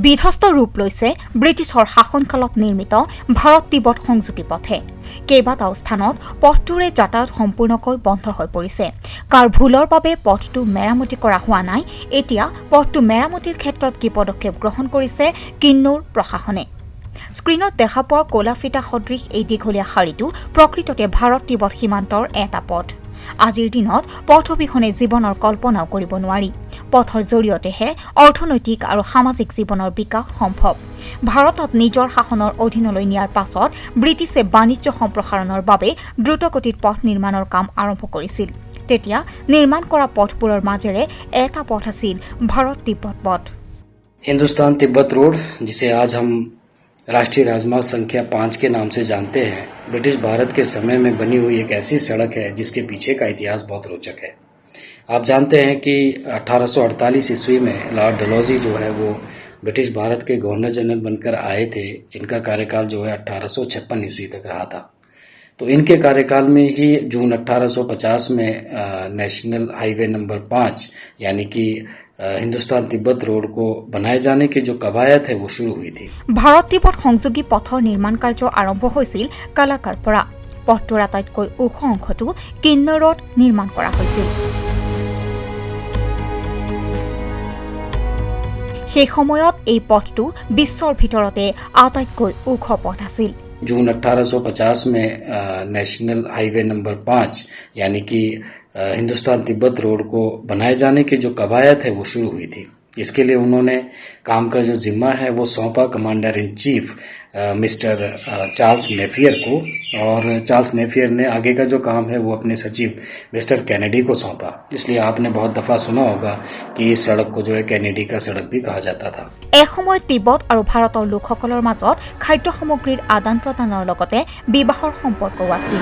বিধ্বস্ত ৰূপ লৈছে ব্ৰিটিছৰ শাসনকালত নিৰ্মিত ভাৰত তিব্বত সংযোগী পথে। কেইবাটাও স্থানত পথটোৰে যাতায়াত সম্পূৰ্ণকৈ বন্ধ হৈ পৰিছে। কাৰ ভুলৰ বাবে পথটো মেৰামতি কৰা হোৱা নাই। এতিয়া পথটো মেৰামতিৰ ক্ষেত্ৰত কি পদক্ষেপ গ্ৰহণ কৰিছে কিন্নৌৰ প্ৰশাসনে। স্ক্ৰীনত দেখা পোৱা কলাফিটা সদৃশ এই দীঘলীয়া শাৰীটো প্ৰকৃততে ভাৰত তিব্বত সীমান্তৰ এটা পথ। আজিৰ দিনত পথ অবিহনে জীৱনৰ কল্পনাও কৰিব নোৱাৰি। পথৰ জৰিয়তেহে অৰ্থনৈতিক আৰু সামাজিক জীৱনৰ বিকাশ সম্ভৱ। ভাৰতত নিজৰ শাসনৰ অধীনলৈ নিয়াৰ পাছত ব্ৰিটিছে বাণিজ্য সম্প্ৰসাৰণৰ বাবে দ্ৰুতগতিত পথ নিৰ্মাণৰ কাম আৰম্ভ কৰিছিল। তেতিয়া নিৰ্মাণ কৰা পথবোৰৰ মাজেৰে এটা পথ আছিল ভাৰত তিব্বত পথ। हिंदुस्तान तिब्बत रोड, जिसे आज हम राष्ट्रीय राजमार्ग संख्या 5 के नाम से जानते हैं, ब्रिटिश भारत के समय में बनी हुई एक ऐसी सड़क है जिसके पीछे का इतिहास बहुत रोचक है। आप जानते हैं कि 1848 ईस्वी में लॉर्ड डलहौजी जो है वो ब्रिटिश भारत के गवर्नर जनरल बनकर आए थे, जिनका कार्यकाल जो है 1856 ईस्वी तक रहा था। तो इनके कार्यकाल में ही जून 1850 में नेशनल हाईवे नंबर 5 यानी कि हिंदुस्तान तिब्बत रोड को बनाए जाने की जो कवायद है वो शुरू हुई थी। ভাৰত তিব্বত সংযোগী পথৰ নিৰ্মাণ কাৰ্য আৰম্ভ হৈছিল কালাকাৰ পৰা। পথটোৰ আটাইতকৈ ওখ অংশটো কিন্নৌৰত নিৰ্মাণ কৰা হৈছিল। সেই সময়ত এই পথটো বিশ্বৰ ভিতৰতে আটাইতকৈ ওখ পথ আছিল। जून 1850 में नेशनल हाईवे नंबर 5 यानी कि हिंदुस्तान तिब्बत रोड को बनाए जाने की जो कवायद है वो शुरू हुई थी। इसके लिए उन्होंने काम का जो जिम्मा है वो सौंपा commander in chief mister Charles Napier को, और चार्ल्स नेफियर ने आगे का जो काम है वो अपने सचिव मिस्टर कैनेडी को सौंपा। इसलिए आपने बहुत दफ़ा सुना होगा कि इस सड़क को जो है कैनेडी का सड़क भी कहा जाता था। এসময়ত তিব্বত আৰু ভাৰতৰ লোকসকলৰ মাজত খাদ্য সামগ্ৰীৰ আদান প্ৰদানৰ লগতে বিবাহৰ সম্পৰ্কও আছিল।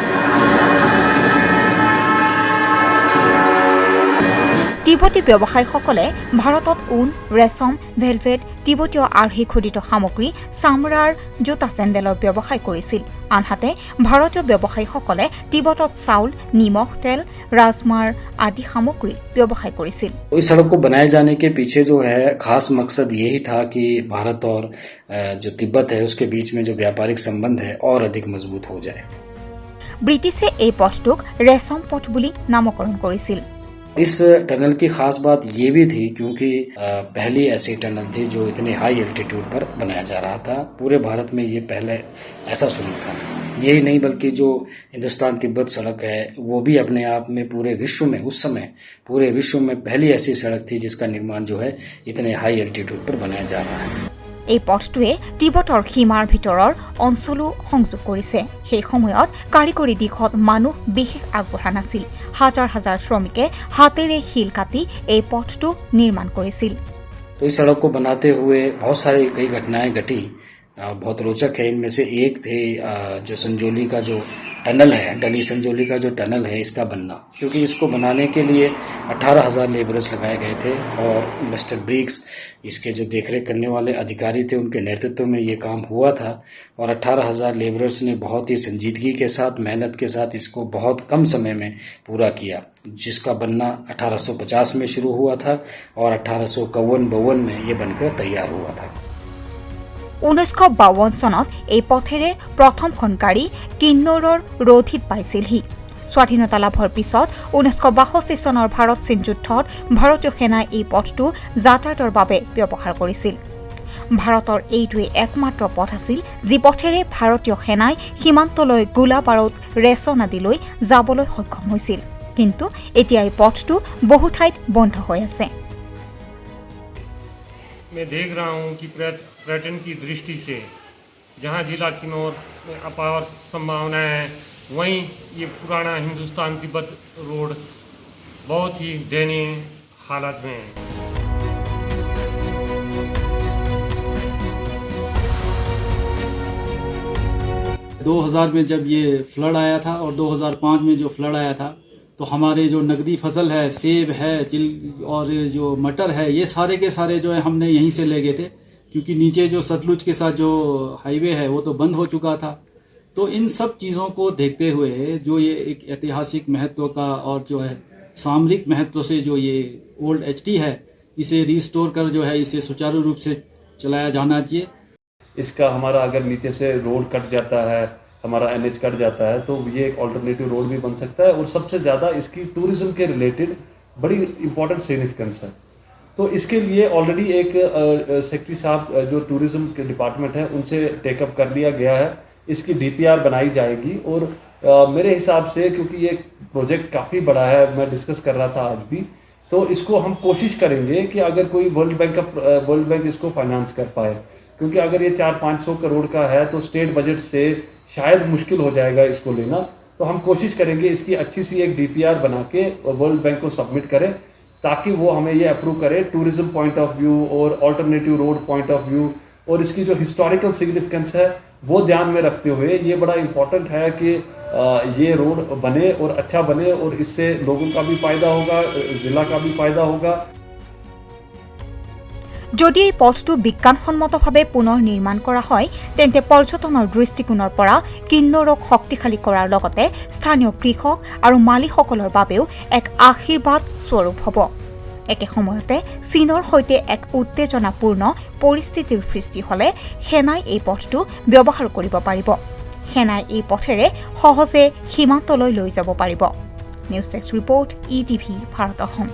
তিব্বতী ব্যৱসায়ীসকলে ভাৰতত ঊণ, ৰেচম, ভেলভেট, তিব্বতীয় আৰ্হি খোদিত সামগ্ৰী, চামৰাৰ জোতা চেণ্ডেলৰ ব্যৱসায় কৰিছিল। আনহাতে ভাৰতীয় ব্যৱসায়ীসকলে তিব্বতত চাউল, নিমখ, তেল, ৰাজমাৰ আদি সামগ্ৰী ব্যৱসায় কৰিছিল। इस सड़क को बनाए जाने के पीछे जो है खास मकसद यही था कि भारत और जो तिब्बत है उसके बीच में जो व्यापारिक संबंध है और अधिक मजबूत हो जाए। ব্ৰিটিছে এই পথটোক ৰেচম পথ বুলি নামকৰণ কৰিছিল। इस टनल की खास बात ये भी थी क्योंकि पहली ऐसी टनल थी जो इतने हाई एल्टीट्यूड पर बनाया जा रहा था। पूरे भारत में ये पहले ऐसा शुरू था। यही नहीं बल्कि जो हिंदुस्तान तिब्बत सड़क है वो भी अपने आप में पूरे विश्व में उस समय पूरे विश्व में पहली ऐसी सड़क थी जिसका निर्माण जो है इतने हाई एल्टीट्यूड पर बनाया जा रहा है। এই পথটোৱে তিব্বতৰ সীমাৰ ভিতৰৰ অঞ্চলো সংযোগ কৰিছে। সেই সময়ত কাৰিকৰী দিশত মানুহ বিশেষ আগবঢ়া নাছিল। হাজাৰ হাজাৰ শ্ৰমিকে হাতেৰে শিল কাটি এই পথটো নিৰ্মাণ কৰিছিল। तो इस सड़क को बनाते हुए बहुत सारी कई घटनाएं घटी, बहुत रोचक है। इनमें से एक थे जो संजौली का जो टनल है, डली संजौली का जो टनल है इसका बनना, क्योंकि इसको बनाने के लिए 18,000 लेबरर्स लगाए गए थे और मिस्टर ब्रिग्स इसके जो देखरेख करने वाले अधिकारी थे उनके नेतृत्व में ये काम हुआ था। और 18,000 लेबरर्स ने बहुत ही संजीदगी के साथ, मेहनत के साथ इसको बहुत कम समय में पूरा किया, जिसका बनना 1850 में शुरू हुआ था और 1851-52 में ये बनकर तैयार हुआ था। 1952 চনত এই পথেৰে প্ৰথমখন গাড়ী কিন্নৌৰৰ ৰোধিত পাইছিলহি। স্বাধীনতা লাভৰ পিছত 1962 চনৰ ভাৰত চীন যুদ্ধত ভাৰতীয় সেনাই এই পথটো যাতায়াতৰ বাবে ব্যৱহাৰ কৰিছিল। ভাৰতৰ এইটোৱে একমাত্ৰ পথ আছিল যি পথেৰে ভাৰতীয় সেনাই সীমান্তলৈ গোলা বাৰুদ, ৰেচন আদিলৈ যাবলৈ সক্ষম হৈছিল। কিন্তু এতিয়া এই পথটো বহু ঠাইত বন্ধ হৈ আছে। मैं देख रहा हूँ कि पर्यटन की दृष्टि से जहाँ जिला किन्नौर में अपार संभावनाएं हैं, वहीं ये पुराना हिंदुस्तान तिब्बत रोड बहुत ही दयनीय हालत में है। 2000 में जब ये फ्लड आया था और 2005 में जो फ्लड आया था तो हमारे जो नकदी फसल है, सेब है, तिल और जो मटर है, ये सारे के सारे जो है हमने यहीं से ले गए थे, क्योंकि नीचे जो सतलुज के साथ जो हाईवे है वो तो बंद हो चुका था। तो इन सब चीज़ों को देखते हुए जो ये एक ऐतिहासिक महत्व का और जो है सामरिक महत्व से जो ये ओल्ड एचटी है, इसे रिस्टोर कर जो है इसे सुचारू रूप से चलाया जाना चाहिए। इसका हमारा अगर नीचे से रोड कट जाता है, हमारा NH कट जाता है, तो ये एक ऑल्टरनेटिव रोड भी बन सकता है। और सबसे ज़्यादा इसकी टूरिज्म के रिलेटेड बड़ी इंपॉर्टेंट सिग्निफिकेंस है। तो इसके लिए ऑलरेडी एक सेक्रेटरी साहब जो टूरिज्म के डिपार्टमेंट है उनसे टेकअप कर लिया गया है। इसकी DPR बनाई जाएगी और मेरे हिसाब से, क्योंकि ये प्रोजेक्ट काफ़ी बड़ा है, मैं डिस्कस कर रहा था आज भी, तो इसको हम कोशिश करेंगे कि अगर कोई वर्ल्ड बैंक इसको फाइनेंस कर पाए, क्योंकि अगर ये 400-500 करोड़ का है तो स्टेट बजट से शायद मुश्किल हो जाएगा इसको लेना। तो हम कोशिश करेंगे इसकी अच्छी सी एक DPR बना के वर्ल्ड बैंक को सबमिट करें, ताकि वो हमें ये अप्रूव करे टूरिज्म पॉइंट ऑफ व्यू और alternative road point of view, और इसकी जो हिस्टोरिकल सिग्निफिकेंस है वो ध्यान में रखते हुए ये बड़ा इम्पोर्टेंट है कि ये रोड बने और अच्छा बने, और इससे लोगों का भी फायदा होगा, जिला का भी फायदा होगा। যদি এই পথটো বিজ্ঞানসন্মতভাৱে পুনৰ নিৰ্মাণ কৰা হয় তেন্তে পৰ্যটনৰ দৃষ্টিকোণৰ পৰা কিন্নৌৰক শক্তিশালী কৰাৰ লগতে স্থানীয় কৃষক আৰু মালিকসকলৰ বাবেও এক আশীৰ্বাদ স্বৰূপ হ'ব। একে সময়তে চীনৰ সৈতে এক উত্তেজনাপূৰ্ণ পৰিস্থিতিৰ সৃষ্টি হ'লে সেনাই এই পথটো ব্যৱহাৰ কৰিব পাৰিব। সেনাই এই পথেৰে সহজে সীমান্তলৈ লৈ যাব পাৰিব। News desk report ETV Bharat অসম।